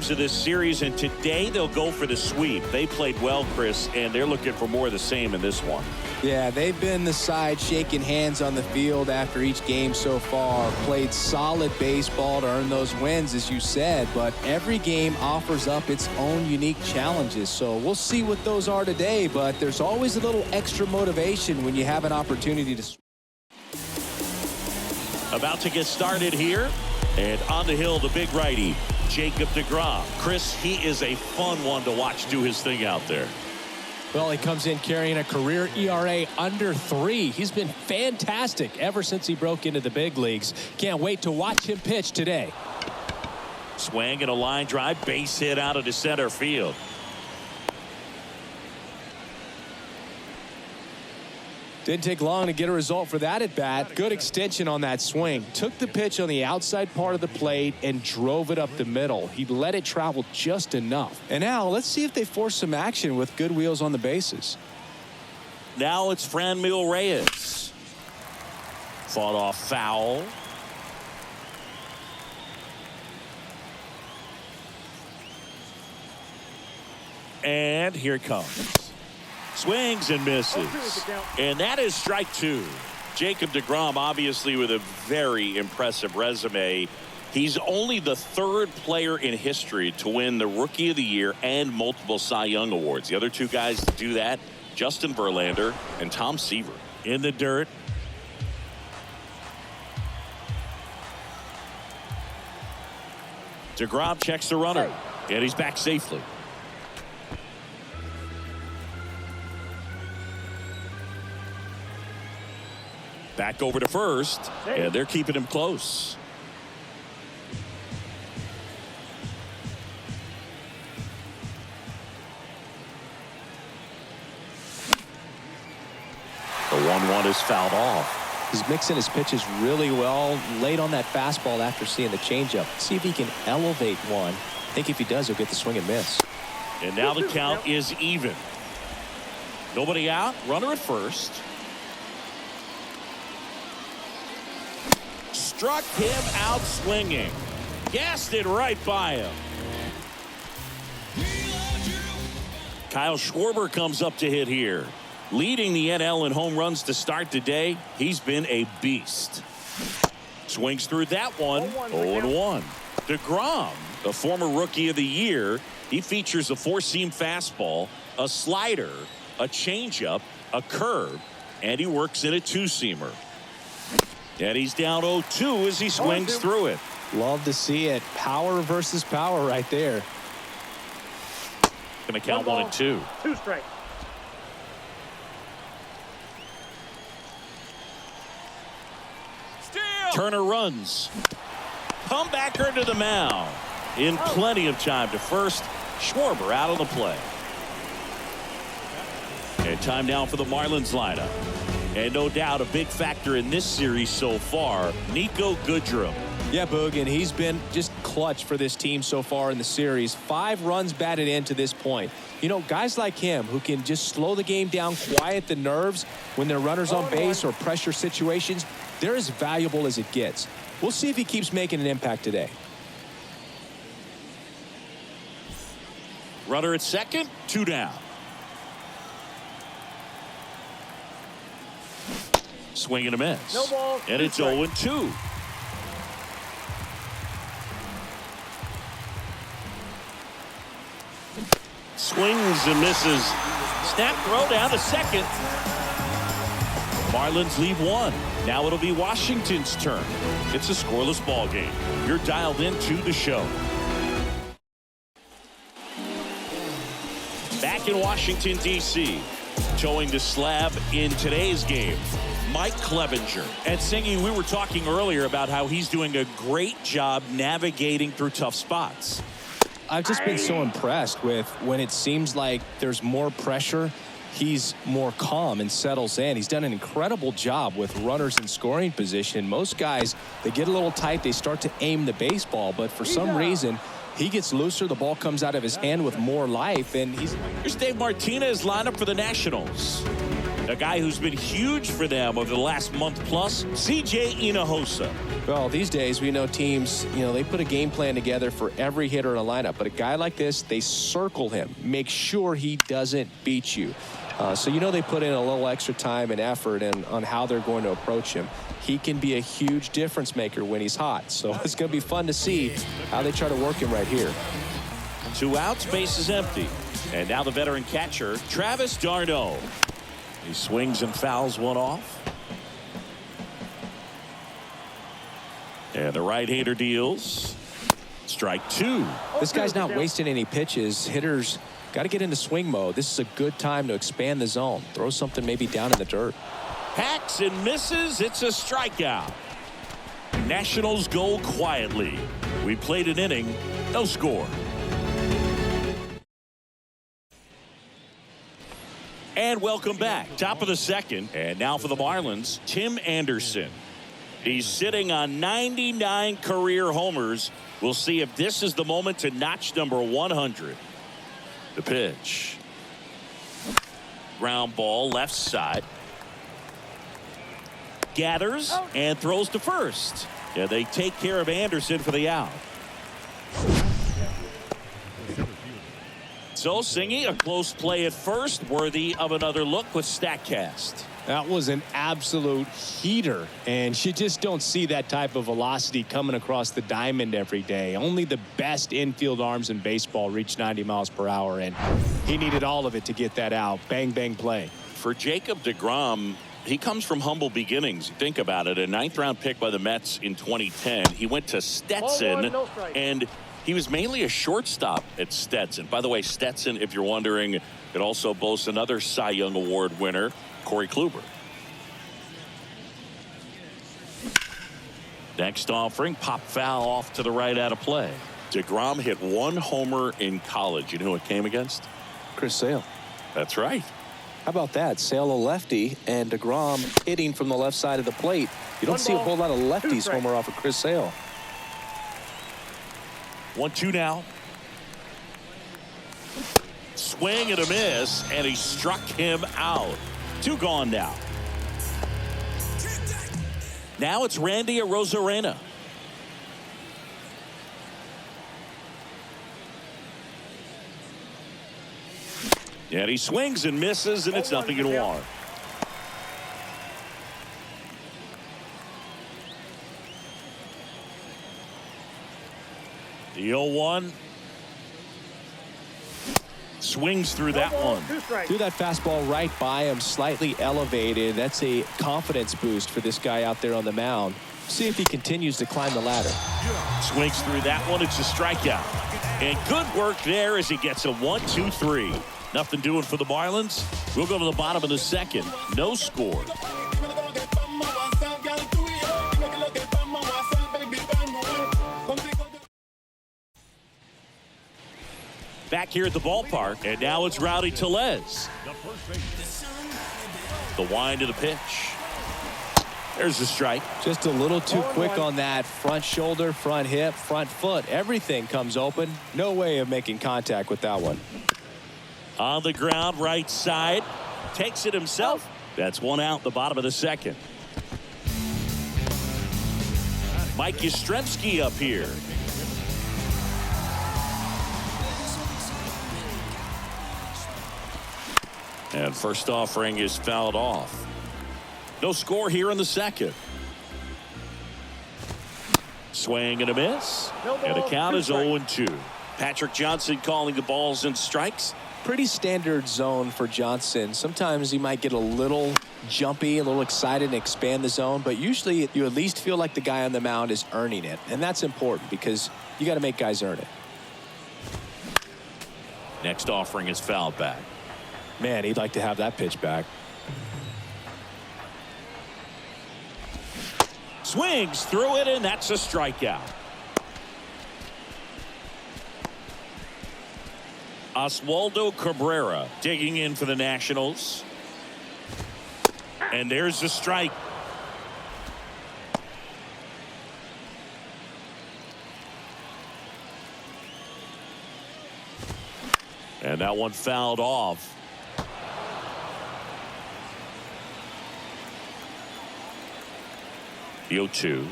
games of this series, and today they'll go for the sweep. They played well, Chris, and they're looking for more of the same in this one. Yeah, they've been the side shaking hands on the field after each game so far. Played solid baseball to earn those wins, as you said, but every game offers up its own unique challenges. So we'll see what those are today, but there's always a little extra motivation when you have an opportunity to. About to get started here, and on the hill, the big righty, Jacob deGrom. Chris, he is a fun one to watch do his thing out there. Well, he comes in carrying a career ERA under 3. He's been fantastic ever since he broke into the big leagues. Can't wait to watch him pitch today. Swing and a line drive, base hit out of the center field. Didn't take long to get a result for that at bat. Good extension on that swing. Took the pitch on the outside part of the plate and drove it up the middle. He let it travel just enough. And now let's see if they force some action with good wheels on the bases. Now it's Franmil Reyes. Fought off foul. And here it comes. Swings and misses. And that is strike 2. Jacob deGrom, obviously with a very impressive resume. He's only the 3rd player in history to win the Rookie of the Year and multiple Cy Young awards. The other 2 guys to do that, Justin Verlander and Tom Seaver. In the dirt. deGrom checks the runner, and he's back safely. Back over to first, and they're keeping him close. The 1-1 is fouled off. He's mixing his pitches really well. Late on that fastball after seeing the changeup. See if he can elevate one. I think if he does, he'll get the swing and miss. And now the count is even. Nobody out. Runner at first. Struck him out swinging. Gassed it right by him. Kyle Schwarber comes up to hit here. Leading the NL in home runs to start the day. He's been a beast. Swings through that one. 0-1. deGrom, the former Rookie of the Year. He features a 4-seam fastball, a slider, a changeup, a curve, and he works in a 2-seamer. And he's down 0-2 as he swings through it. Love to see it. Power versus power right there. Going to count 1 and 2. 2 strikes. Turner runs. Comebacker to the mound. In plenty of time to first. Schwarber out on the play. And time now for the Marlins lineup. And no doubt a big factor in this series so far, Niko Goodrum. Yeah, Boog, and he's been just clutch for this team so far in the series. 5 runs batted in to this point. You know, guys like him who can just slow the game down, quiet the nerves when there are runners on base or pressure situations, they're as valuable as it gets. We'll see if he keeps making an impact today. Runner at second, 2 down. Swing and a miss. No ball, and it's 0-2. Swings and misses. Snap throw down to second. Marlins leave 1. Now it'll be Washington's turn. It's a scoreless ball game. You're dialed into the show. Back in Washington, D.C., towing the slab in today's game, Mike Clevinger. And Singy, we were talking earlier about how he's doing a great job navigating through tough spots. I've just been so impressed with when it seems like there's more pressure, he's more calm and settles in. He's done an incredible job with runners in scoring position. Most guys, they get a little tight, they start to aim the baseball, but for some reason, he gets looser, the ball comes out of his hand with more life, and he's... Here's Dave Martinez lineup for the Nationals. A guy who's been huge for them over the last month plus, C.J. Hinojosa. Well, these days we know teams, they put a game plan together for every hitter in a lineup. But a guy like this, they circle him, make sure he doesn't beat you. So they put in a little extra time and effort on how they're going to approach him. He can be a huge difference maker when he's hot. So it's going to be fun to see how they try to work him right here. 2 outs, base is empty. And now the veteran catcher, Travis d'Arnaud. He swings and fouls one off. And the right-hander deals. Strike 2. This guy's not wasting any pitches. Hitters got to get into swing mode. This is a good time to expand the zone. Throw something maybe down in the dirt. Hacks and misses. It's a strikeout. Nationals go quietly. We played an inning. No score. And welcome back. Top of the second. And now for the Marlins, Tim Anderson. He's sitting on 99 career homers. We'll see if this is the moment to notch number 100. The pitch. Ground ball left side. Gathers and throws to first. Yeah, they take care of Anderson for the out. So Singy, a close play at first, worthy of another look with StatCast. That was an absolute heater, and you just don't see that type of velocity coming across the diamond every day. Only the best infield arms in baseball reach 90 miles per hour, and he needed all of it to get that out. Bang, bang play. For Jacob deGrom, he comes from humble beginnings. Think about it. A 9th-round pick by the Mets in 2010. He went to Stetson, and he was mainly a shortstop at Stetson. By the way, Stetson, if you're wondering, it also boasts another Cy Young Award winner, Corey Kluber. Next offering, pop foul off to the right out of play. deGrom hit 1 homer in college. You know who it came against? Chris Sale. That's right. How about that? Sale a lefty and deGrom hitting from the left side of the plate. You don't see a whole lot of lefties homer off of Chris Sale. 1-2 now. Swing and a miss, and he struck him out. 2 gone now. Now it's Randy Arozarena. And he swings and misses, and it's 0-1. The 0-1. Swings through that one. Threw that fastball right by him, slightly elevated. That's a confidence boost for this guy out there on the mound. See if he continues to climb the ladder. Swings through that one. It's a strikeout. And good work there as he gets a 1-2-3. Nothing doing for the Marlins. We'll go to the bottom of the second. No score. Back here at the ballpark, and now it's Rowdy Tellez. The wind of the pitch. There's the strike. Just a little too quick on that front shoulder, front hip, front foot. Everything comes open. No way of making contact with that one. On the ground, right side. Takes it himself. That's 1 out, the bottom of the second. Mike Yastrzemski up here. And first offering is fouled off. No score here in the second. Swing and a miss. And the count is 0-2. Patrick Johnson calling the balls and strikes. Pretty standard zone for Johnson. Sometimes he might get a little jumpy, a little excited and expand the zone, but usually you at least feel like the guy on the mound is earning it. And that's important because you got to make guys earn it. Next offering is fouled back. Man, he'd like to have that pitch back. Swings through it, and that's a strikeout. Oswaldo Cabrera digging in for the Nationals. And there's the strike. And that one fouled off. The 0-2.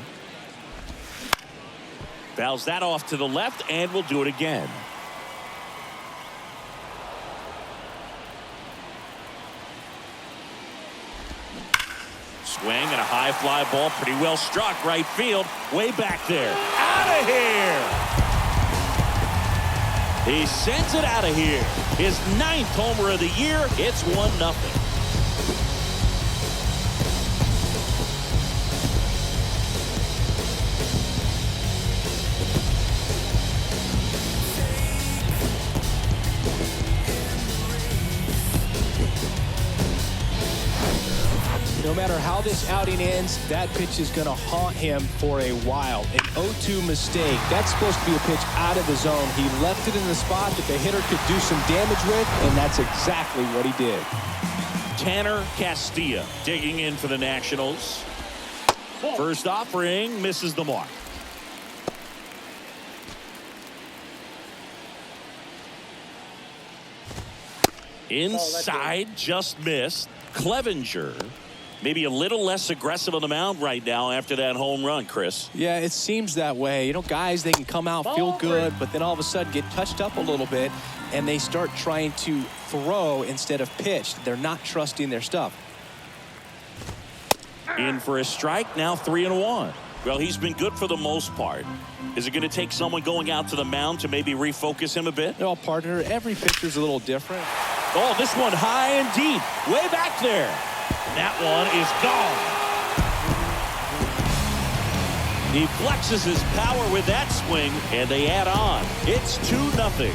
Fouls that off to the left, and will do it again. Swing and a high fly ball, pretty well struck right field, way back there. Out of here! He sends it out of here. His 9th homer of the year. It's 1-0. No matter how this outing ends, that pitch is going to haunt him for a while. An 0-2 mistake. That's supposed to be a pitch out of the zone. He left it in the spot that the hitter could do some damage with, and that's exactly what he did. Tanner Castilla digging in for the Nationals. First offering misses the mark. Inside, just missed. Clevenger maybe a little less aggressive on the mound right now after that home run, Chris. Yeah, it seems that way. You know, guys, they can come out, feel good, but then all of a sudden get touched up a little bit, and they start trying to throw instead of pitch. They're not trusting their stuff. In for a strike, now 3-1. Well, he's been good for the most part. Is it going to take someone going out to the mound to maybe refocus him a bit? No, partner, every pitcher's a little different. Oh, this one high and deep, way back there. That one is gone. He flexes his power with that swing, and they add on. It's 2-0.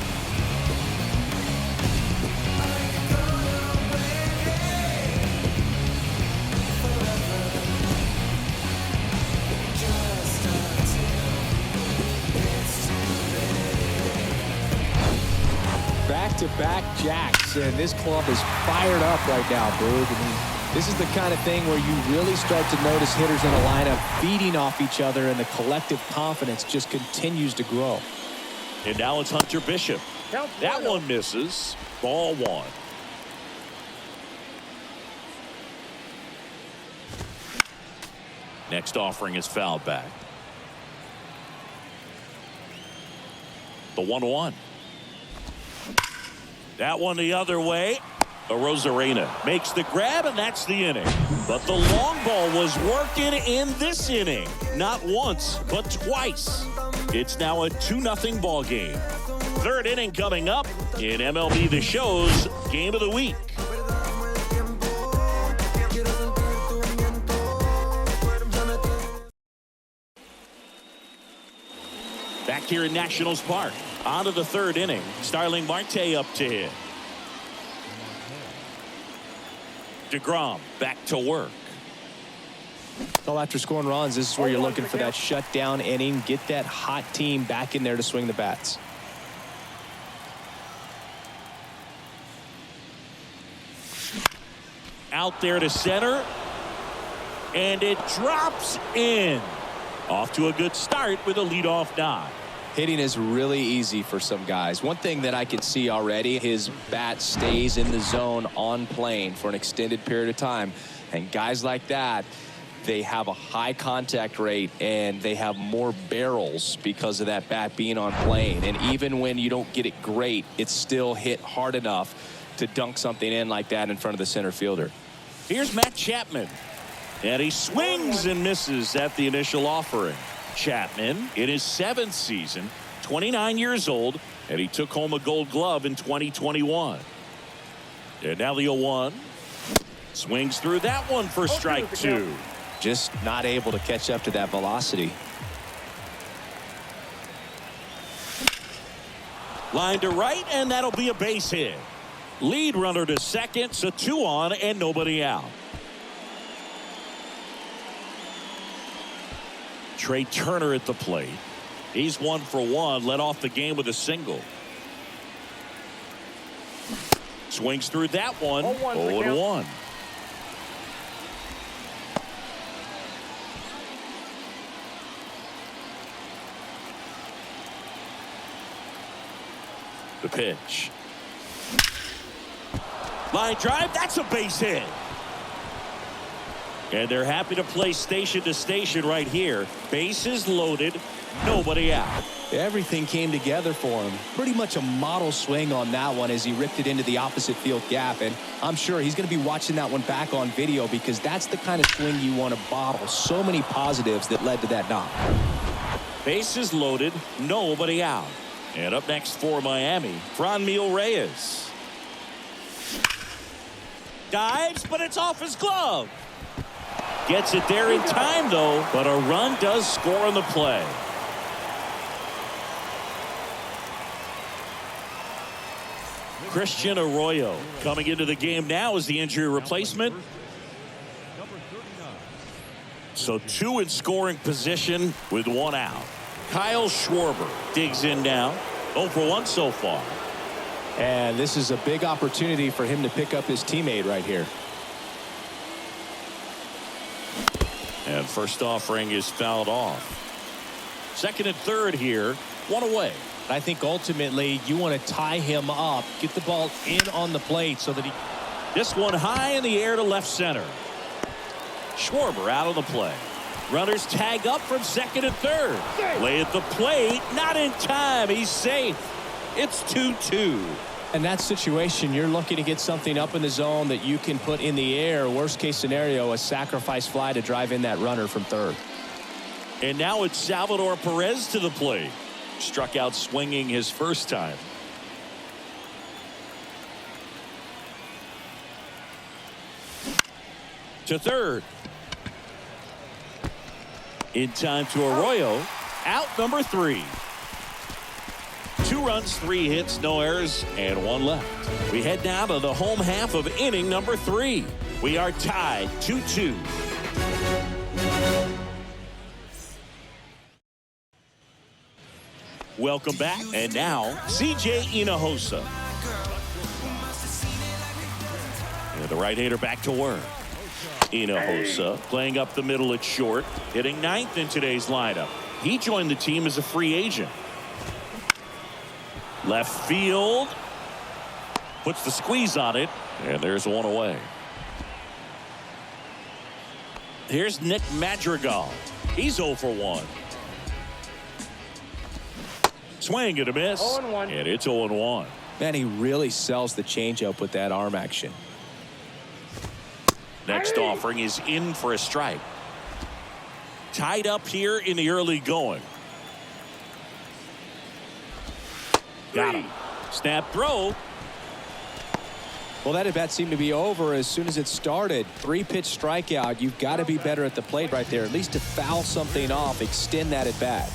Back-to-back jacks, and this club is fired up right now, Boog. I mean, this is the kind of thing where you really start to notice hitters in a lineup feeding off each other, and the collective confidence just continues to grow. And now it's Hunter Bishop. That one misses. Ball 1. Next offering is fouled back. The 1-1. That one the other way. Arozarena makes the grab, and that's the inning. But the long ball was working in this inning. Not once, but twice. It's now a 2-0 ball game. Third inning coming up in MLB The Show's Game of the Week. Back here in Nationals Park. On to the third inning. Starling Marte up to hit. DeGrom back to work. Well, after scoring runs, this is where you're looking for that shutdown inning. Get that hot team back in there to swing the bats. Out there to center. And it drops in. Off to a good start with a leadoff nod. Hitting is really easy for some guys. One thing that I can see already, his bat stays in the zone on plane for an extended period of time. And guys like that, they have a high contact rate and they have more barrels because of that bat being on plane. And even when you don't get it great, it's still hit hard enough to dunk something in like that in front of the center fielder. Here's Matt Chapman. And he swings and misses at the initial offering. Chapman in his 7th season, 29 years old, and he took home a Gold Glove in 2021. And now the 0-1. Swings through that one for strike 2. Just not able to catch up to that velocity. Line to right, and that'll be a base hit. Lead runner to second, so 2 on and nobody out. Trey Turner at the plate. He's 1 for 1, led off the game with a single. Swings through that one. 0-1. The pitch. Line drive, that's a base hit. And they're happy to play station to station right here. Bases loaded, nobody out. Everything came together for him. Pretty much a model swing on that one as he ripped it into the opposite field gap. And I'm sure he's going to be watching that one back on video because that's the kind of swing you want to bottle. So many positives that led to that knock. Bases loaded, nobody out. And up next for Miami, Franmil Reyes. Dives, but it's off his glove. Gets it there in time, though, but a run does score on the play. Christian Arroyo coming into the game now as the injury replacement. So 2 in scoring position with 1 out. Kyle Schwarber digs in now. 0 for 1 so far. And this is a big opportunity for him to pick up his teammate right here. And first offering is fouled off. Second and third here, 1 away. I think ultimately you want to tie him up, get the ball in on the plate so that he. This one high in the air to left center. Schwarber out of the play. Runners tag up from second and third. Play at the plate, not in time. He's safe. It's 2-2. In that situation, you're looking to get something up in the zone that you can put in the air. Worst case scenario, a sacrifice fly to drive in that runner from third. And now it's Salvador Perez to the plate. Struck out swinging his first time. To third. In time to Arroyo. Out number 3. 2 runs, 3 hits, no errors, and 1 left. We head now to the home half of inning number 3. We are tied 2-2. Welcome back. And now, C.J. Hinojosa. And the right-hander back to work. Hinojosa playing up the middle at short, hitting 9th in today's lineup. He joined the team as a free agent. Left field. Puts the squeeze on it. And there's 1 away. Here's Nick Madrigal. He's 0 for 1. Swing and a miss. 0-1. And it's 0-1. Man, he really sells the changeup with that arm action. Next offering is in for a strike. Tied up here in the early going. Got him. Snap throw. Well, that at bat seemed to be over as soon as it started. 3-pitch strikeout. You've got to be better at the plate right there, at least to foul something off, extend that at bat.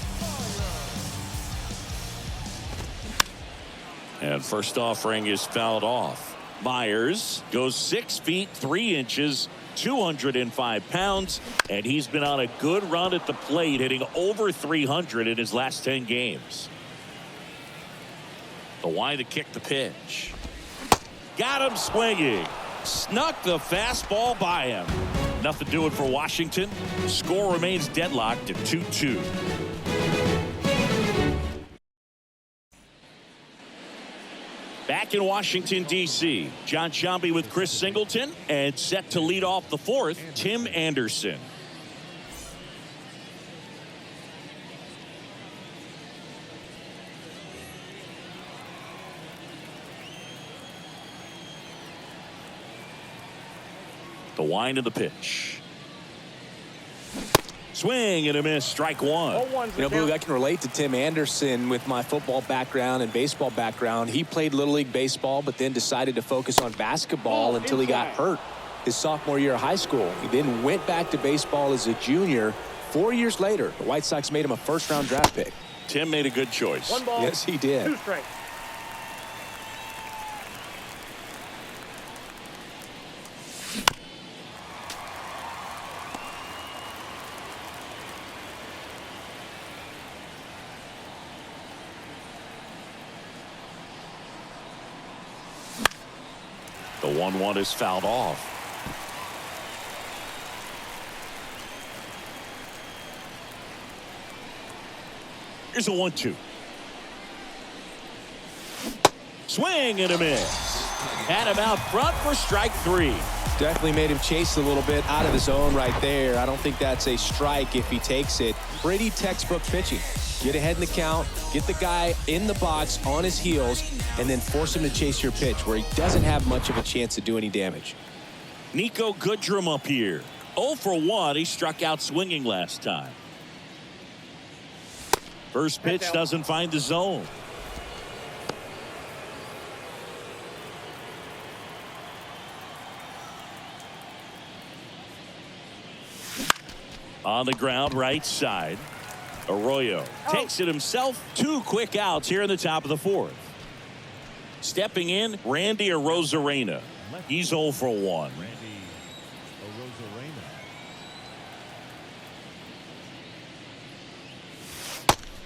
And first offering is fouled off. Myers goes 6 feet 3 inches, 205 pounds, and he's been on a good run at the plate, hitting over 300 in his last 10 games. The wide to kick the pitch. Got him swinging. Snuck the fastball by him. Nothing doing for Washington. Score remains deadlocked at 2-2. Back in Washington, D.C., John Sciambi with Chris Singleton, and set to lead off the 4th, Tim Anderson. The wind of the pitch. Swing and a miss, strike 1. You know, Boog, I can relate to Tim Anderson with my football background and baseball background. He played Little League baseball, but then decided to focus on basketball until he got hurt his sophomore year of high school. He then went back to baseball as a junior. 4 years later, the White Sox made him a first-round draft pick. Tim made a good choice. 1 ball. Yes, he did. 2 strikes. The 1-1 is fouled off. Here's a 1-2. Swing and a miss. Had him out front for strike 3. Definitely made him chase a little bit out of the zone right there. I don't think that's a strike if he takes it. Pretty textbook pitching. Get ahead in the count, get the guy in the box on his heels, and then force him to chase your pitch where he doesn't have much of a chance to do any damage. Niko Goodrum up here. 0 for 1. He struck out swinging last time. First pitch doesn't find the zone. On the ground, right side. Arroyo takes it himself. 2 quick outs here in the top of the 4th. Stepping in, Randy Arozarena. He's 0 for 1.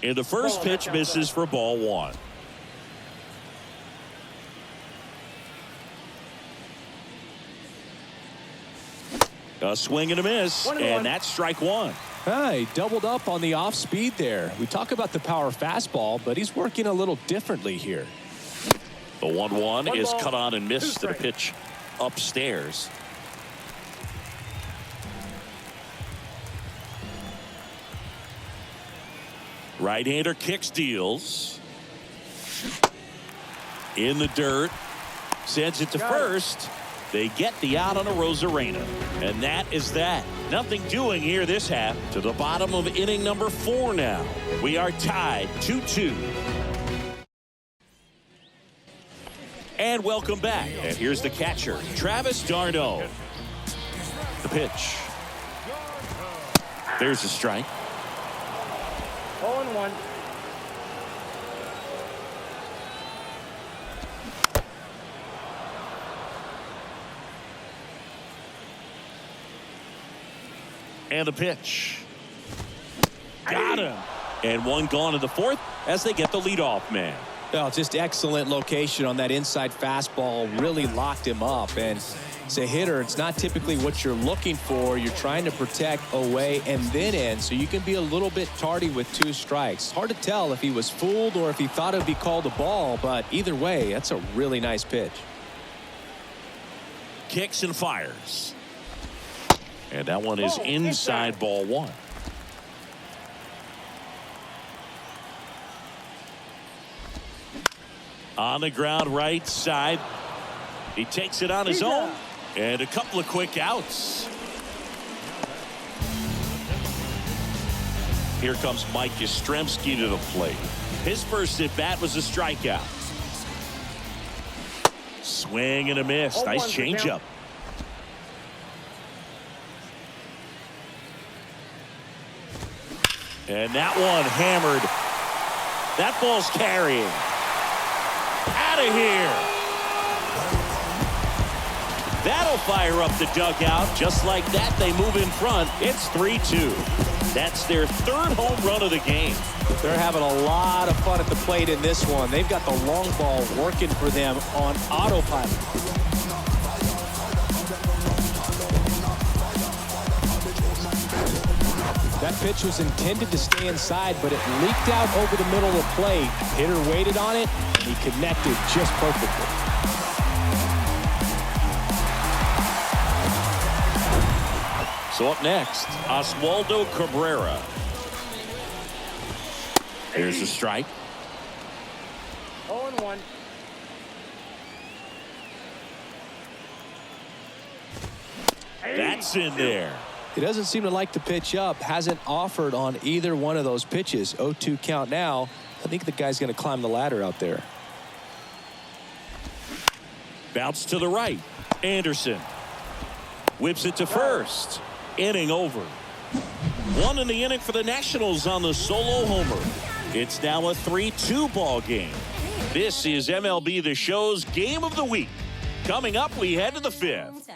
And the first pitch misses for ball 1. A swing and a miss, and that's strike 1. He doubled up on the off speed there. We talk about the power fastball, but he's working a little differently here. The 1-1 is cut on and missed to the pitch upstairs. Right-hander kicks, deals. In the dirt. Sends it to first. They get the out on Arozarena. And that is that. Nothing doing here this half. To the bottom of inning number 4 now. We are tied 2-2. And welcome back. And here's the catcher, Travis d'Arnaud. The pitch. There's a strike. 0-1. And the pitch. Got him. And one gone in the 4th as they get the leadoff man. Well, just excellent location on that inside fastball. Really locked him up. And as a hitter, it's not typically what you're looking for. You're trying to protect away and then in, so you can be a little bit tardy with 2 strikes. Hard to tell if he was fooled or if he thought it would be called a ball, but either way, that's a really nice pitch. Kicks and fires. And that one is inside ball 1. On the ground, right side. He takes it on his own. And a couple of quick outs. Here comes Mike Yastrzemski to the plate. His first at bat was a strikeout. Swing and a miss. Nice changeup. And that one hammered. That ball's carrying. Out of here. That'll fire up the dugout. Just like that, they move in front. It's 3-2. That's their 3rd home run of the game. They're having a lot of fun at the plate in this one. They've got the long ball working for them on autopilot. That pitch was intended to stay inside, but it leaked out over the middle of the plate. Hitter waited on it, and he connected just perfectly. So up next, Oswaldo Cabrera. Here's a strike. 0-1. That's in there. He doesn't seem to like to pitch up. Hasn't offered on either one of those pitches. 0-2 count now. I think the guy's going to climb the ladder out there. Bounce to the right. Anderson whips it to first. Inning over. 1 in the inning for the Nationals on the solo homer. It's now a 3-2 ball game. This is MLB The Show's Game of the Week. Coming up, we head to the 5th.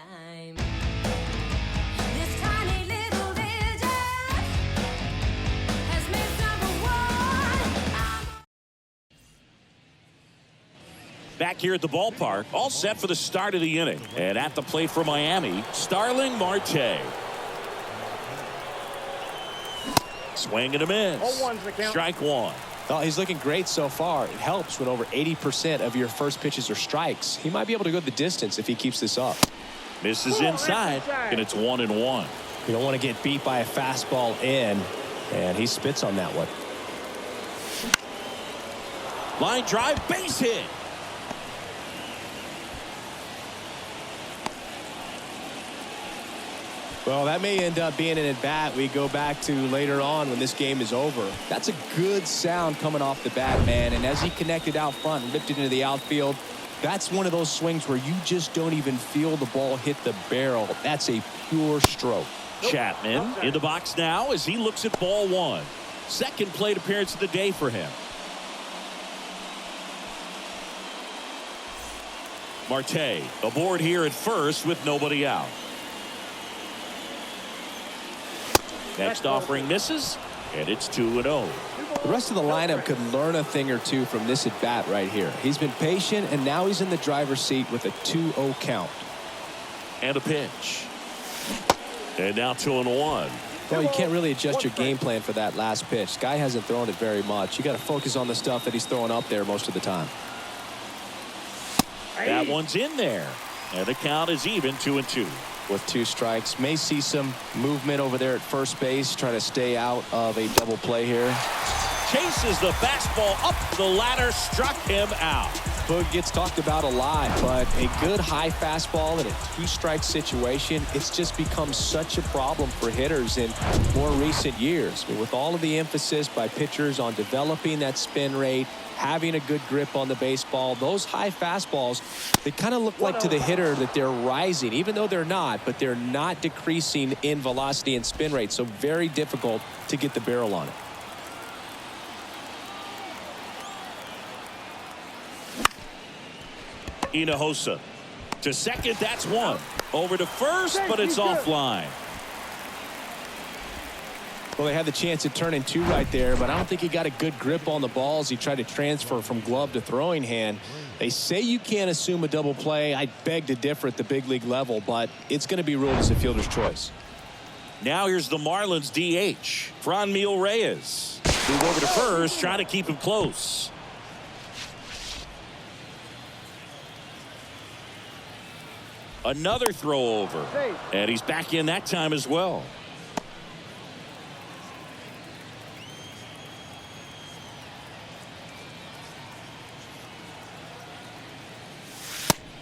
Back here at the ballpark, all set for the start of the inning. And at the plate for Miami, Starling Marte. Swing and a miss. Strike 1. Well, he's looking great so far. It helps when over 80% of your first pitches are strikes. He might be able to go the distance if he keeps this up. Misses inside, and it's 1-1. You don't want to get beat by a fastball in, and he spits on that one. Line drive, base hit. Well, that may end up being an at-bat we go back to later on when this game is over. That's a good sound coming off the bat, man. And as he connected out front and ripped it into the outfield, that's one of those swings where you just don't even feel the ball hit the barrel. That's a pure stroke. Chapman in the box now as he looks at ball one. Second plate appearance of the day for him. Marte aboard here at first with nobody out. Next offering misses, and it's 2-0. The rest of the lineup could learn a thing or two from this at bat right here. He's been patient, and now he's in the driver's seat with a 2-0 count. And a pitch. And now 2-1. Well, you can't really adjust your game plan for that last pitch. Guy hasn't thrown it very much. You got to focus on the stuff that he's throwing up there most of the time. That one's in there. And the count is even 2-2. With 2 strikes, may see some movement over there at first base, trying to stay out of a double play here. Chases the fastball up the ladder, struck him out. Boog gets talked about a lot, but a good high fastball in a 2-strike situation, it's just become such a problem for hitters in more recent years. I mean, with all of the emphasis by pitchers on developing that spin rate, having a good grip on the baseball, those high fastballs, they kind of look like to the hitter that they're rising, even though they're not, but they're not decreasing in velocity and spin rate, so very difficult to get the barrel on it. Hinojosa to second, that's one. Over to first, but it's offline. Well, they had the chance at turning 2 right there, but I don't think he got a good grip on the balls. He tried to transfer from glove to throwing hand. They say you can't assume a double play. I beg to differ at the big league level, but it's going to be ruled as a fielder's choice. Now here's the Marlins DH, Franmil Reyes. Move over to first, trying to keep him close. Another throw over, and he's back in that time as well.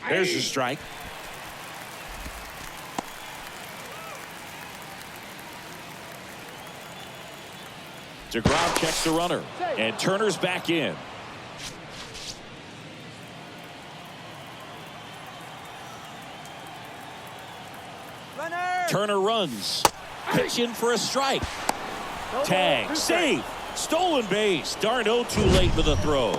There's a strike. DeGrom checks the runner, and Turner's back in. Turner runs, pitching for a strike. Tag, safe, stolen base. D'Arnaud too late for the throw.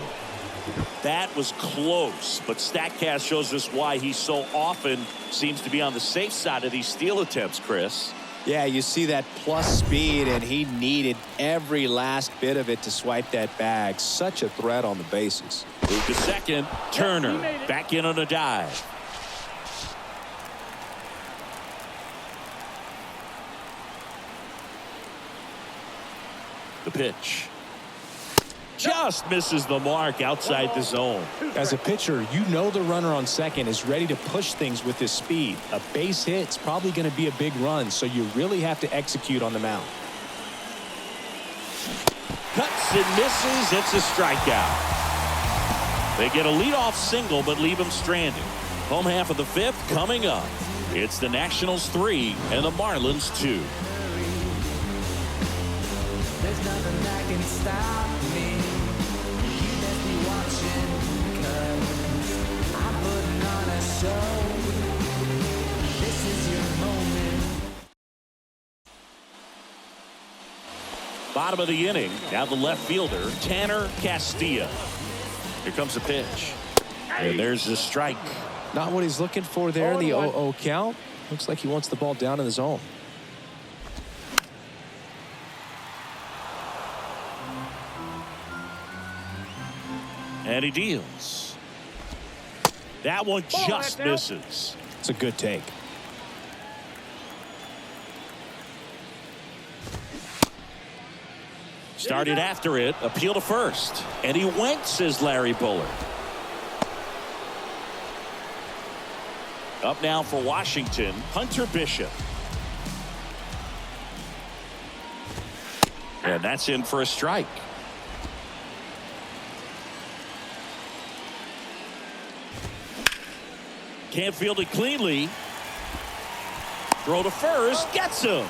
That was close, but StatCast shows us why he so often seems to be on the safe side of these steal attempts, Chris. Yeah, you see that plus speed, and he needed every last bit of it to swipe that bag. Such a threat on the bases. Move to second. Turner back in on a dive. The pitch. Just misses the mark outside the zone. As a pitcher, you know the runner on second is ready to push things with his speed. A base hit's probably going to be a big run, so you really have to execute on the mound. Cuts and misses. It's a strikeout. They get a leadoff single, but leave him stranded. Home half of the 5th coming up. It's the Nationals 3 and the Marlins 2. There's nothing that can stop me. You best be watching, 'cause I'm putting on a show. This is your moment. Bottom of the inning, now the left fielder, Tanner Castillo. Here comes the pitch. And there's the strike. Not what he's looking for there in the 0-0 count. Looks like he wants the ball down in the zone. And he deals. That one just misses. It's a good take. Started after it, appeal to first. And he went, says Larry Bullard. Up now for Washington, Hunter Bishop. And that's in for a strike. Can't field it cleanly. Throw to first, gets him.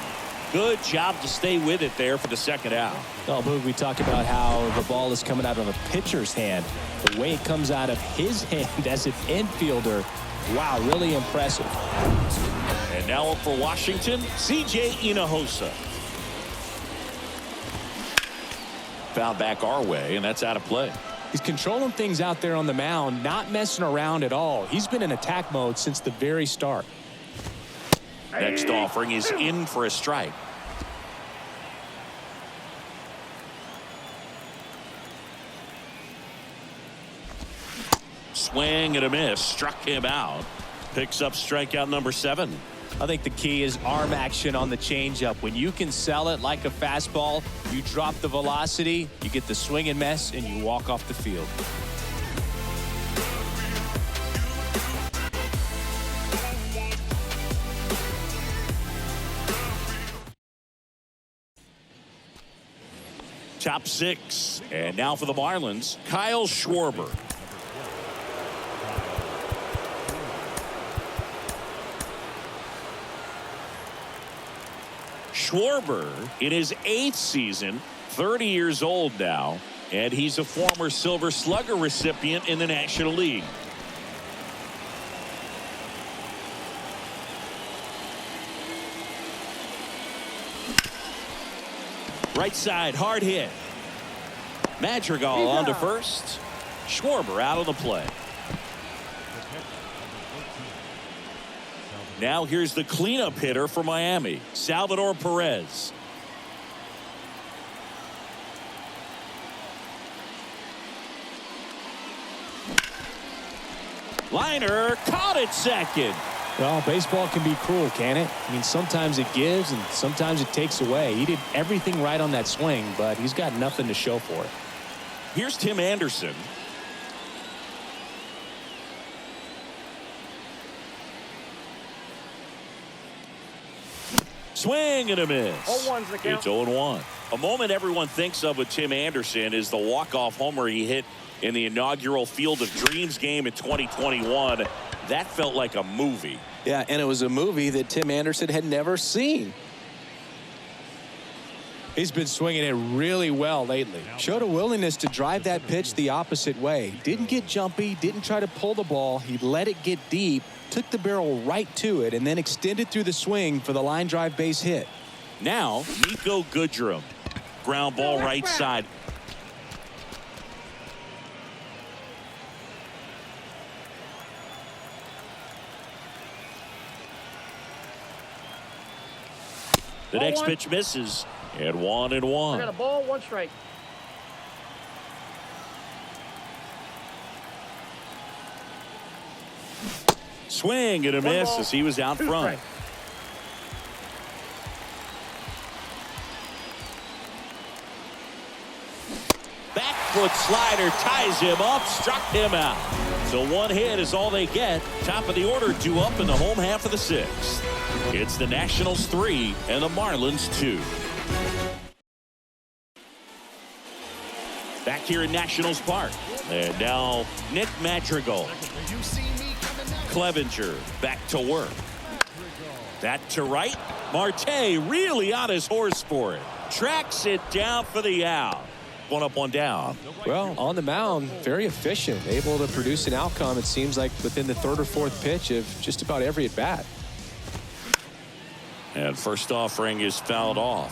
Good job to stay with it there for the second out. Oh, Boog, we talked about how the ball is coming out of a pitcher's hand. The way it comes out of his hand as an infielder, wow, really impressive. And now up for Washington, C.J. Hinojosa. Foul back our way, and that's out of play. He's controlling things out there on the mound, not messing around at all. He's been in attack mode since the very start. Next offering is in for a strike. Swing and a miss. Struck him out. Picks up strikeout number 7. I think the key is arm action on the changeup. When you can sell it like a fastball, you drop the velocity, you get the swing and miss, and you walk off the field. Top 6. And now for the Marlins, Kyle Schwarber. Schwarber in his 8th season, 30 years old now, and he's a former Silver Slugger recipient in the National League. Right side, hard hit. Madrigal on to first. Schwarber out of the play. Now here's the cleanup hitter for Miami, Salvador Perez. Liner caught it second. Well, baseball can be cruel, can it? I mean, sometimes it gives and sometimes it takes away. He did everything right on that swing, but he's got nothing to show for it. Here's Tim Anderson. Swing and a miss. 0-1's the count. It's 0-1. A moment everyone thinks of with Tim Anderson is the walk-off homer he hit in the inaugural Field of Dreams game in 2021. That felt like a movie. Yeah, and it was a movie that Tim Anderson had never seen. He's been swinging it really well lately. Showed a willingness to drive that pitch the opposite way. Didn't get jumpy, didn't try to pull the ball. He let it get deep, took the barrel right to it, and then extended through the swing for the line drive base hit. Now, Niko Goodrum. Ground ball right side. The next pitch misses. And 1-1. I got a ball, 1 strike. Swing and a miss ball, as he was out 2 front. strikes. Back foot slider ties him up, struck him out. So 1 hit is all they get. Top of the order due up in the home half of the 6th. It's the Nationals 3 and the Marlins 2. Back here in Nationals Park. And now Nick Madrigal. Clevenger back to work. That to right. Marte really on his horse for it. Tracks it down for the out. 1 up, 1 down. Well, on the mound, very efficient, able to produce an outcome, it seems like, within the 3rd or 4th pitch of just about every at bat. And first offering is fouled off.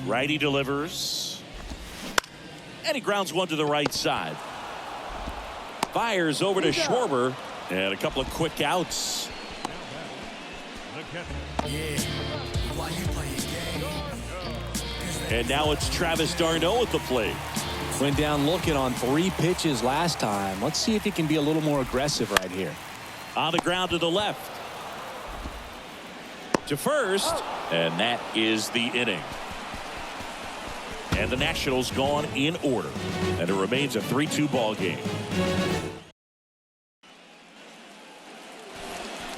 Righty delivers. And he grounds 1 to the right side. Fires over to Schwarber. And a couple of quick outs. And now it's Travis d'Arnaud at the plate. Went down looking on 3 pitches last time. Let's see if he can be a little more aggressive right here. On the ground to the left. To first. And that is the inning. And the Nationals gone in order. And it remains a 3-2 ball game.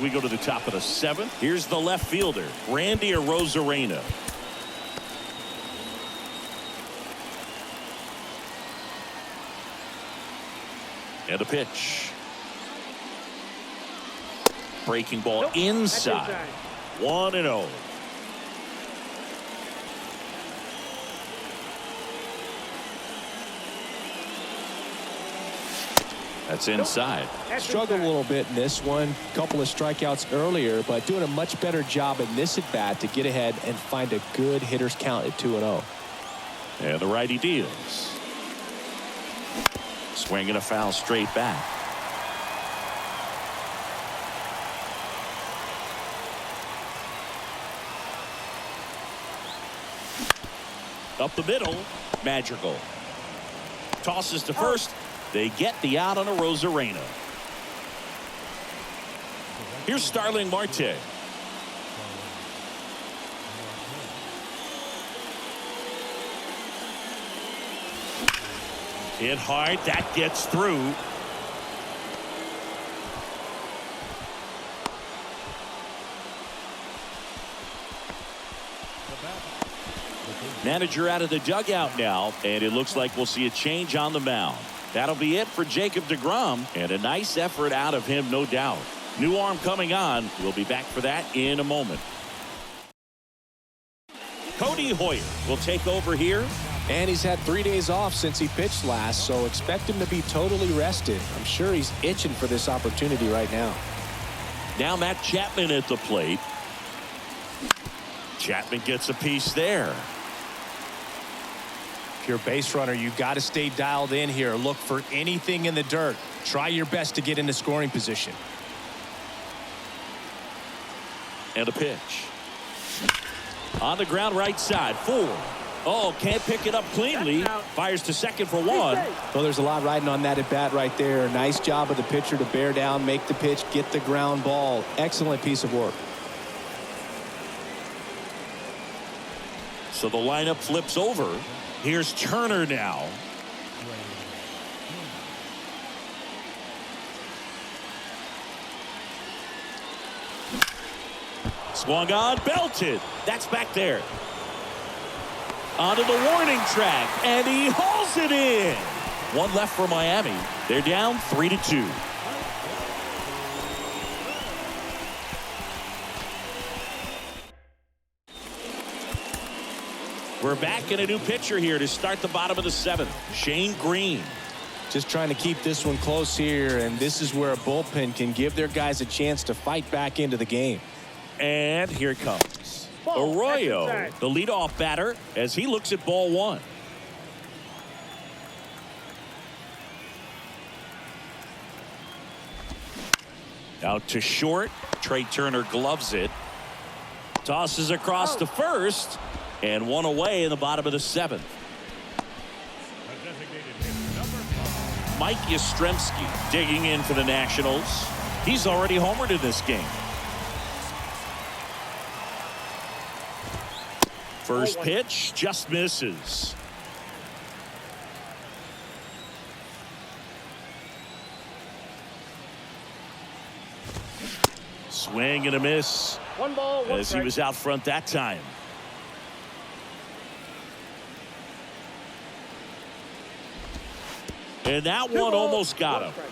We go to the top of the 7th. Here's the left fielder, Randy Arozarena. And a pitch. Breaking ball Nope, inside. that's 1-0. That's inside. That's Struggled a inside. little bit in this one. Couple of strikeouts earlier, but doing a much better job in this at bat to get ahead and find a good hitter's count at 2-0. And the righty deals. Swinging a foul straight back. Up the middle. Magical. Tosses to first. They get the out on Arozarena. Here's Starling Marte. Hit hard. That gets through. Manager out of the dugout now, and it looks like we'll see a change on the mound. That'll be it for Jacob deGrom, and a nice effort out of him, no doubt. New arm coming on. We'll be back for that in a moment. Cody Hoyer will take over here. And he's had 3 days off since he pitched last, so expect him to be totally rested. I'm sure he's itching for this opportunity right now. Now Matt Chapman at the plate. Chapman gets a piece there. If you're a base runner, you've got to stay dialed in here. Look for anything in the dirt. Try your best to get into scoring position. And a pitch. On the ground right side. 4. Oh, can't pick it up cleanly. Fires to second for 1. Well, there's a lot riding on that at bat right there. Nice job of the pitcher to bear down, make the pitch, get the ground ball. Excellent piece of work. So the lineup flips over. Here's Turner now. Swung on, belted. That's back there. Onto the warning track, and he hauls it in. 1 left for Miami. They're down 3-2. We're back in a new pitcher here to start the bottom of the 7th. Shane Green. Just trying to keep this one close here, and this is where a bullpen can give their guys a chance to fight back into the game. And here it comes. Ball, Arroyo, that's inside. the leadoff batter, as he looks at ball 1. Out to short. Trey Turner gloves it. Tosses across to first. And 1 away in the bottom of the 7th. Mike Yastrzemski digging in for the Nationals. He's already homered in this game. First pitch just misses. Swing and a miss 1 ball, 1 as he strike. was out front that time. And that 2 one balls, almost got 1 him. strike.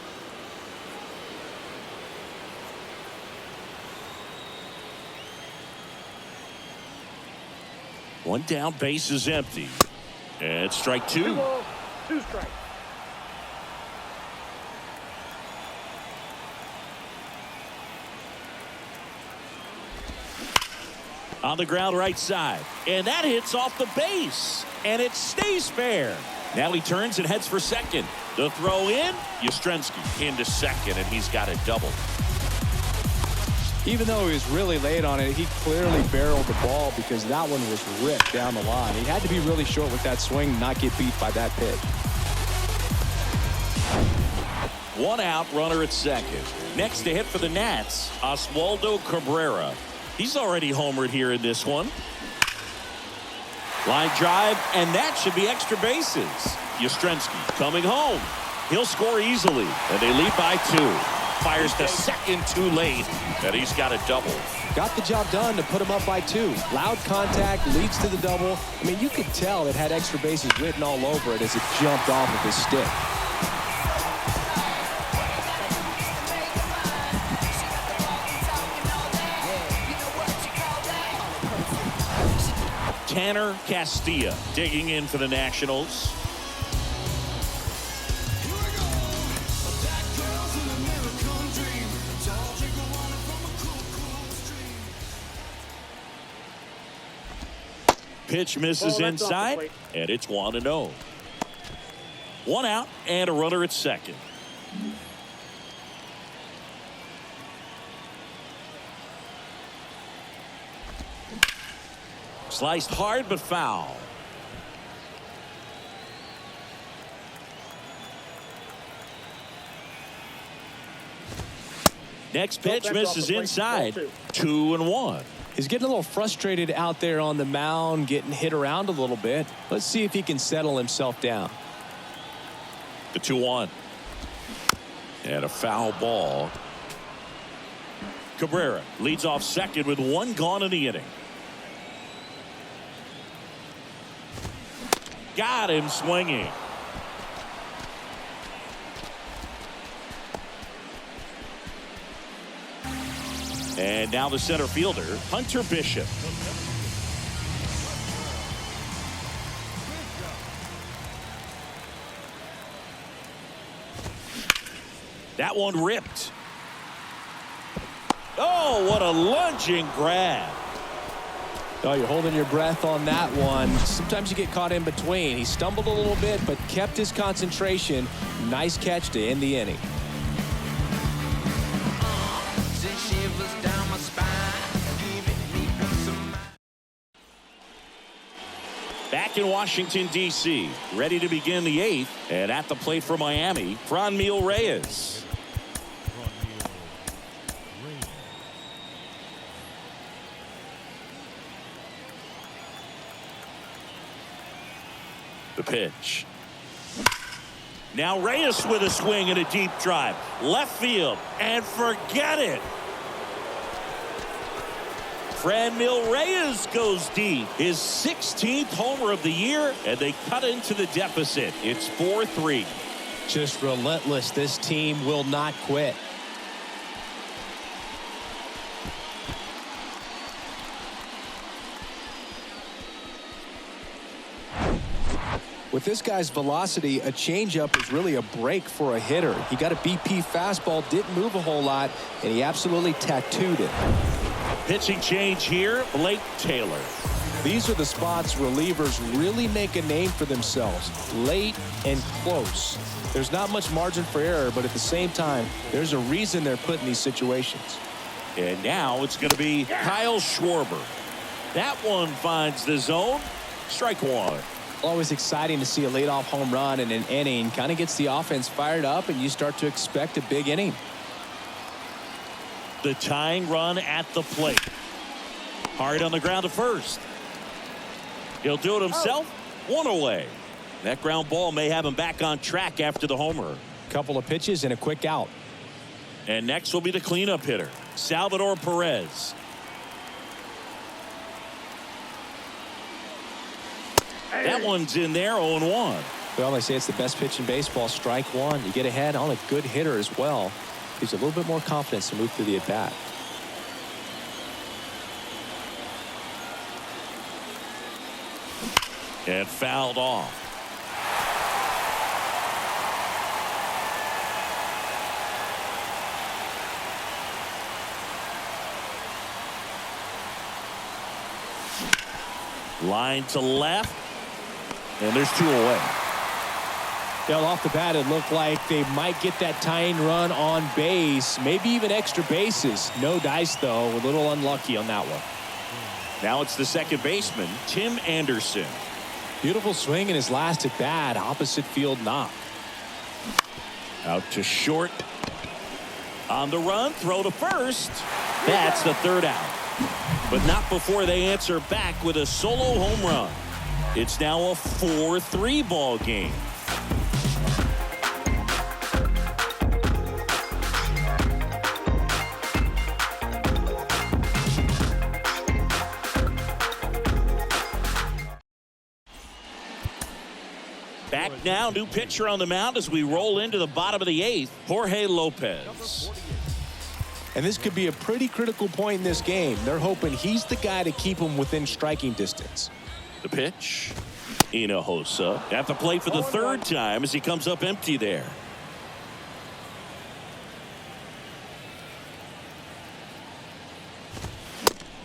One down, base is empty. And strike 2. 2 balls, 2 strikes. On the ground right side. And that hits off the base. And it stays fair. Now he turns and heads for second. The throw in. Yastrzemski into second, and he's got a double. Even though he was really late on it, he clearly barreled the ball because that one was ripped down the line. He had to be really short with that swing and not get beat by that pitch. 1 out, runner at second. Next to hit for the Nats, Oswaldo Cabrera. He's already homered here in this one. Line drive, and that should be extra bases. Yastrzemski coming home. He'll score easily, and they lead by 2. fires to second too late, and he's got a double. Got the job done to put him up by 2. Loud contact leads to the double. I mean, you could tell it had extra bases written all over it as it jumped off of his stick. Tanner Castilla digging in for the Nationals. Pitch misses inside, and it's 1-0. 1 out and a runner at second. Sliced hard but foul. Next pitch misses inside. 2-1. He's getting a little frustrated out there on the mound, getting hit around a little bit. Let's see if he can settle himself down. The 2-1. And a foul ball. Cabrera leads off second with 1 gone in the inning. Got him swinging. And now the center fielder, Hunter Bishop. That one ripped. Oh, what a lunging grab. Oh, you're holding your breath on that one. Sometimes you get caught in between. He stumbled a little bit, but kept his concentration. Nice catch to end the inning. Back in Washington, D.C., ready to begin the 8th, and at the plate for Miami, Franmil Reyes. The pitch. Now Reyes with a swing and a deep drive. Left field, and forget it. Franmil Reyes goes deep. His 16th homer of the year, and they cut into the deficit. It's 4-3. Just relentless. This team will not quit. With this guy's velocity, a changeup is really a break for a hitter. He got a BP fastball, didn't move a whole lot, and he absolutely tattooed it. Pitching change here, Blake Taylor. These are the spots relievers really make a name for themselves. Late and close. There's not much margin for error, but at the same time, there's a reason they're put in these situations. And now it's going to be Kyle Schwarber. That one finds the zone. Strike 1. Always exciting to see a leadoff home run in an inning. Kind of gets the offense fired up, and you start to expect a big inning. The tying run at the plate. Hard on the ground to first. He'll do it himself. 1 away. That ground ball may have him back on track after the homer. Couple of pitches and a quick out. And next will be the cleanup hitter, Salvador Perez. That one's in there, 0-1. Well, they say it's the best pitch in baseball. Strike 1. You get ahead on a good hitter as well. Gives a little bit more confidence to move through the at-bat. And fouled off. Line to left. And there's 2 away. Well, off the bat, it looked like they might get that tying run on base, maybe even extra bases. No dice, though. A little unlucky on that one. Now it's the second baseman, Tim Anderson. Beautiful swing in his last at bat, opposite field knock. Out to short. On the run, throw to first. That's the 3rd out. But not before they answer back with a solo home run. It's now a 4-3 ball game. now. New pitcher on the mound as we roll into the bottom of the 8th. Jorge Lopez. And this could be a pretty critical point in this game. They're hoping he's the guy to keep them within striking distance. The pitch. Hinojosa at the plate for the 3rd time as he comes up empty there.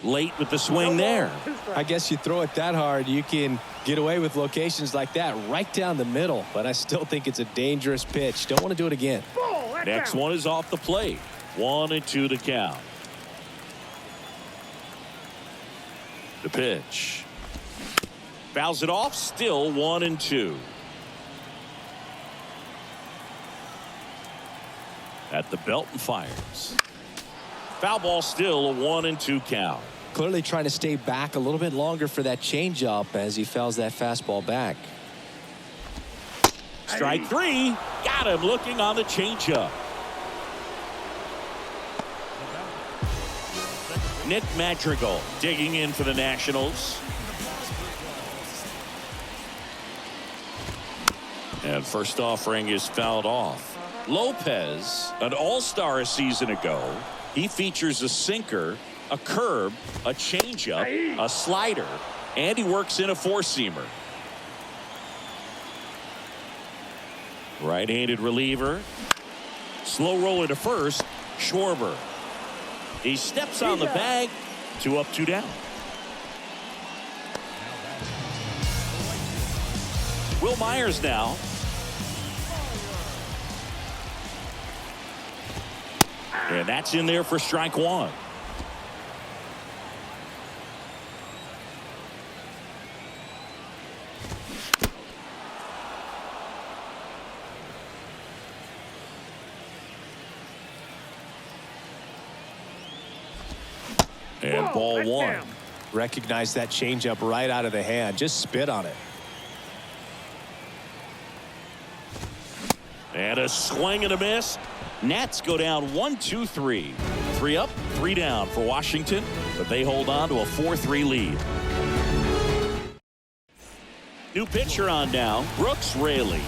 Late with the swing there. I guess you throw it that hard, you can get away with locations like that right down the middle. But I still think it's a dangerous pitch. Don't want to do it again. Next one is off the plate. 1-2 to count. The pitch. Fouls it off. Still 1-2. At the belt and fires. Foul ball, still a 1-2 count. Clearly trying to stay back a little bit longer for that changeup as he fouls that fastball back. Strike 3. Got him looking on the changeup. Nick Madrigal digging in for the Nationals. And first offering is fouled off. Lopez, an all-star a season ago. He features a sinker, a curve, a changeup, a slider, and he works in a 4-seamer. Right-handed reliever. Slow roller to first. Schwarber. He steps on the bag. 2 up, 2 down. Will Myers now. And that's in there for strike 1. And ball 1. Recognize that changeup right out of the hand. Just spit on it. And a swing and a miss. Nats go down 1-2-3. 3 up, 3 down for Washington, but they hold on to a 4-3 lead. New pitcher on now, Brooks Raley.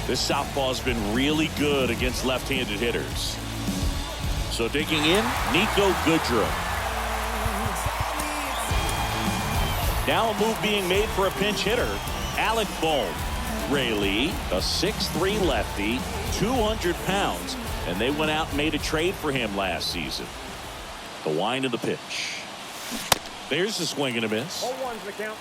This southpaw's been really good against left-handed hitters. So digging in, Nico Goodrum. Now a move being made for a pinch hitter, Alec Bohm. Raley, a 6'3 lefty, 200 pounds, and they went out and made a trade for him last season. The wind of the pitch. There's the swing and a miss. 0-1's the count.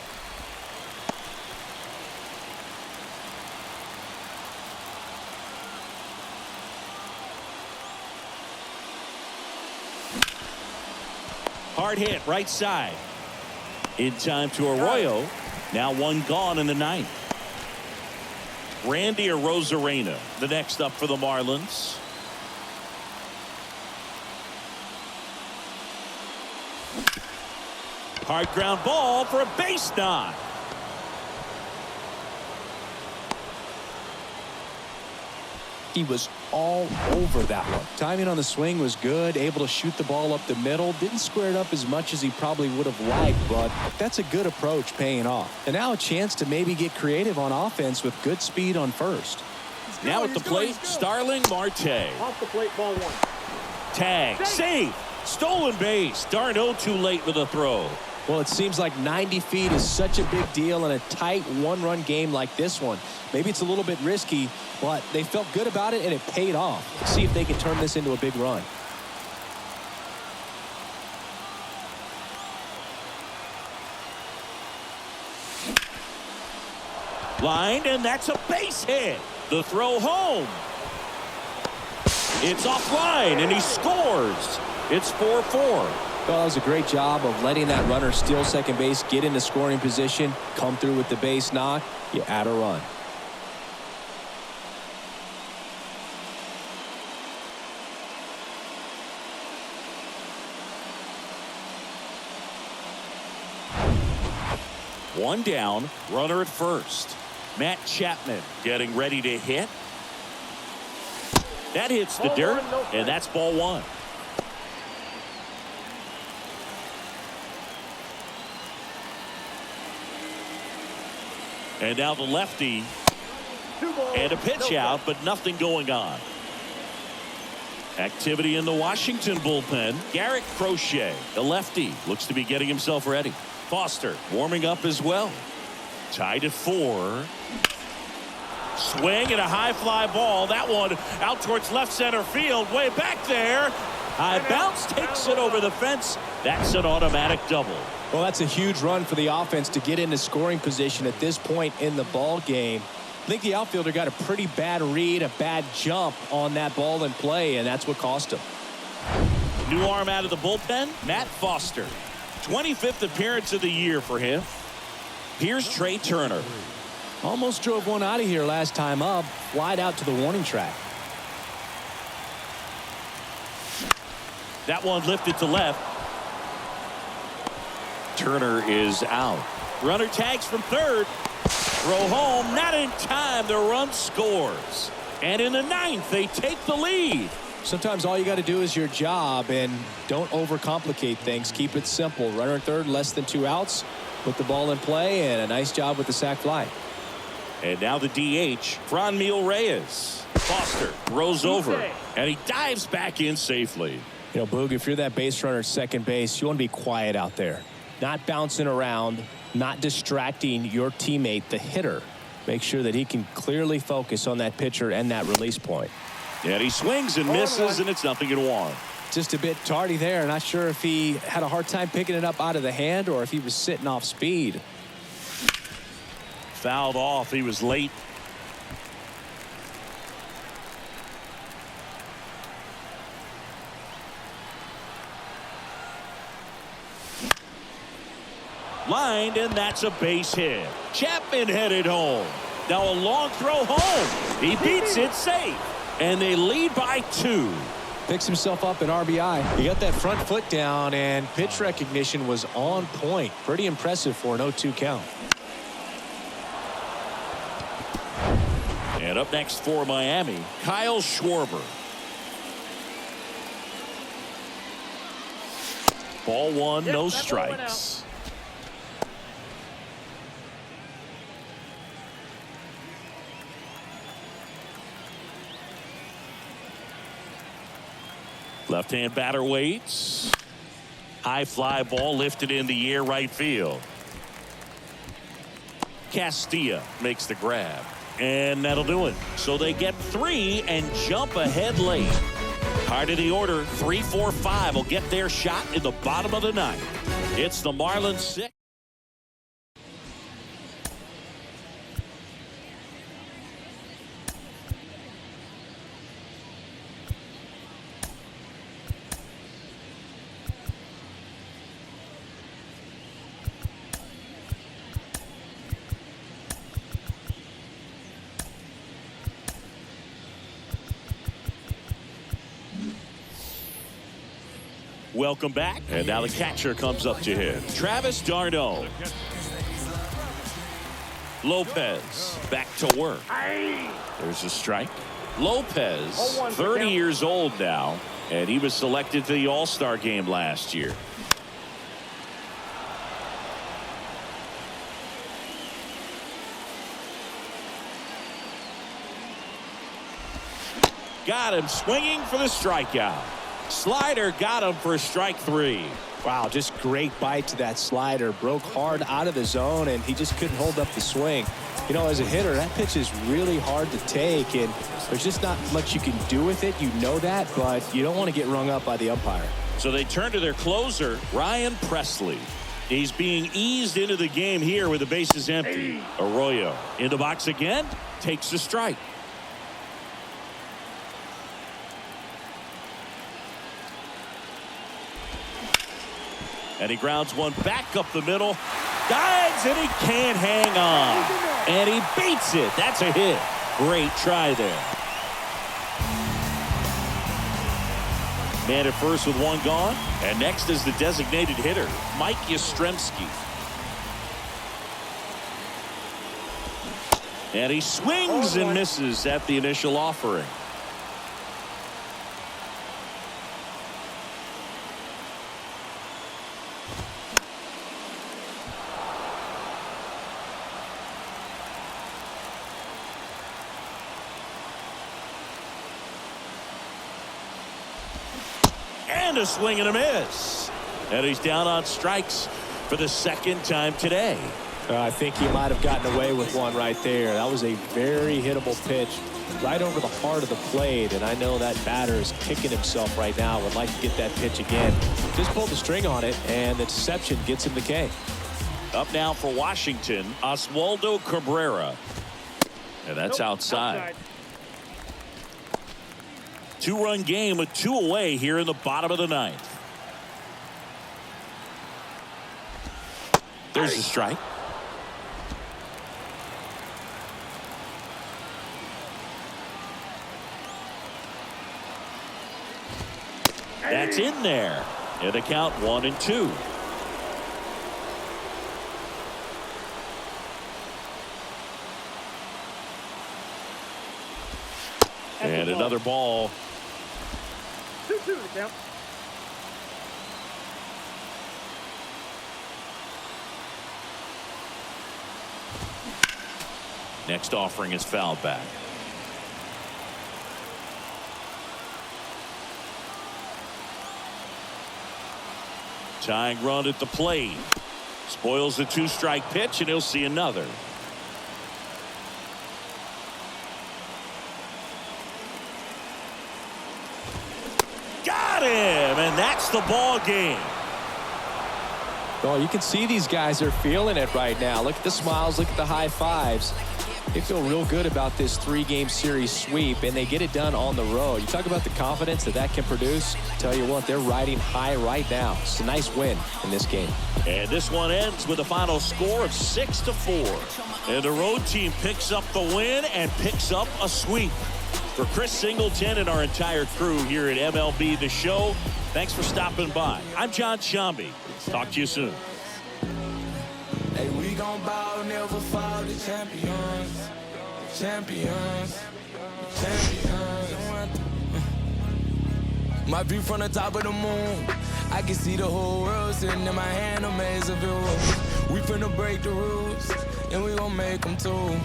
Hard hit, right side. In time to Arroyo. Now 1 gone in the 9th. Randy Arozarena, the next up for the Marlins. Hard ground ball for a base knock. He was all over that one. Timing on the swing was good, able to shoot the ball up the middle. Didn't square it up as much as he probably would have liked, but that's a good approach paying off. And now a chance to maybe get creative on offense with good speed on first. Now at the plate, Starling Marte. Off the plate, ball 1. Tag, safe, stolen base. D'Arnaud too late with a throw. Well, it seems like 90 feet is such a big deal in a tight 1-run game like this one. Maybe it's a little bit risky, but they felt good about it and it paid off. Let's see if they can turn this into a big run. Line, and that's a base hit. The throw home. It's offline, and he scores. It's 4-4. Well, it was a great job of letting that runner steal second base, get into scoring position, come through with the base knock. You add a run. One down, runner at first. Matt Chapman getting ready to hit. That hits the dirt, and that's ball 1. And now the lefty 2 balls. And a pitch No out, but nothing going on. Activity in the Washington bullpen. Garrett Crochet, the lefty, looks to be getting himself ready. Foster warming up as well. Tied at 4. Swing and a high fly ball. That one out towards left center field. Way back there. High bounce takes it over the fence. That's an automatic double. Well, that's a huge run for the offense to get into scoring position at this point in the ball game. I think the outfielder got a pretty bad read, a bad jump on that ball in play, and that's what cost him. New arm out of the bullpen, Matt Foster. 25th appearance of the year for him. Here's Trey Turner. Almost drove one out of here last time up, flied out to the warning track. That one lifted to left. Turner is out. Runner tags from third. Throw home, not in time. The run scores. And in the 9th, they take the lead. Sometimes all you got to do is your job and don't overcomplicate things. Keep it simple. Runner at third, less than 2 outs. Put the ball in play, and a nice job with the sac fly. And now the DH, Franmil Reyes. Foster throws over, and he dives back in safely. You know, Boog, if you're that base runner at second base, you want to be quiet out there. Not bouncing around, not distracting your teammate, the hitter. Make sure that he can clearly focus on that pitcher and that release point. And he swings and misses, and it's 0-1. Just a bit tardy there. Not sure if he had a hard time picking it up out of the hand or if he was sitting off speed. Fouled off. He was late. Lined, and that's a base hit. Chapman headed home. Now a long throw home. He beats it safe. And they lead by 2. Picks himself up an RBI. He got that front foot down, and pitch recognition was on point. Pretty impressive for an 0-2 count. And up next for Miami, Kyle Schwarber. Ball 1, no strikes. Left-hand batter waits. High fly ball lifted in the air, right field. Castilla makes the grab. And that'll do it. So they get 3 and jump ahead late. Heart of the order, 3, 4, 5 will get their shot in the bottom of the 9th. It's the Marlins 6. Welcome back. And now the catcher comes up to him. Travis d'Arnaud. Lopez back to work. There's a strike. Lopez, 30 years old now, and he was selected to the All-Star game last year. Got him swinging for the strikeout. Slider got him for strike 3. Wow, just great bite to that slider. Broke hard out of the zone, and he just couldn't hold up the swing. You know, as a hitter, that pitch is really hard to take, and there's just not much you can do with it. You know that, but you don't want to get rung up by the umpire. So they turn to their closer, Ryan Presley. He's being eased into the game here with the bases empty. Arroyo in the box again, takes the strike. And he grounds one back up the middle. Dives, and he can't hang on. And he beats it. That's a hit. Great try there. Man at first with 1 gone. And next is the designated hitter, Mike Yastrzemski. And he swings and misses at the initial offering. And a swing and a miss. And he's down on strikes for the second time today. I think he might have gotten away with one right there. That was a very hittable pitch right over the heart of the plate, and I know that batter is kicking himself right now. Would like to get that pitch again. Just pulled the string on it, and the deception gets him the K. Up now for Washington, Oswaldo Cabrera. And that's outside. 2-run game with 2 away here in the bottom of the 9th. There's the strike. That's in there. And the count 1-2. And another ball. 2-2 the count. Next offering is fouled back. Tying run at the plate. Spoils the 2-strike pitch, and he'll see another. Got him, and that's the ball game. Oh, you can see these guys are feeling it right now. Look at the smiles, look at the high fives. They feel real good about this 3-game series sweep, and they get it done on the road. You talk about the confidence that can produce. Tell you what, they're riding high right now. It's a nice win in this game. And this one ends with a final score of 6-4. And the road team picks up the win and picks up a sweep. For Chris Singleton and our entire crew here at MLB The Show, thanks for stopping by. I'm John Shambi. Talk to you soon. Hey, we gon' ball, never fall, the champions. Champions. Champions. My view from the top of the moon, I can see the whole world sitting in my hand, a maze of views. We finna break the rules, and we gon' make them too.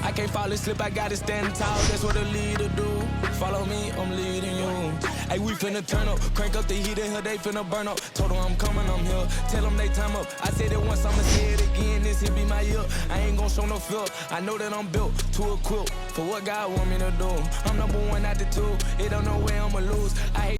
I can't fall asleep, I gotta stand tall, that's what a leader do. Follow me, I'm leading you. Hey, we finna turn up, crank up the heat in here, they finna burn up. Told them I'm coming, I'm here, tell them they time up. I said it once, I'ma say it again, this here be my year. I ain't gon' show no fear, I know that I'm built to equip for what God want me to do. I'm #1 out the 2, it don't know where I'ma lose. I hate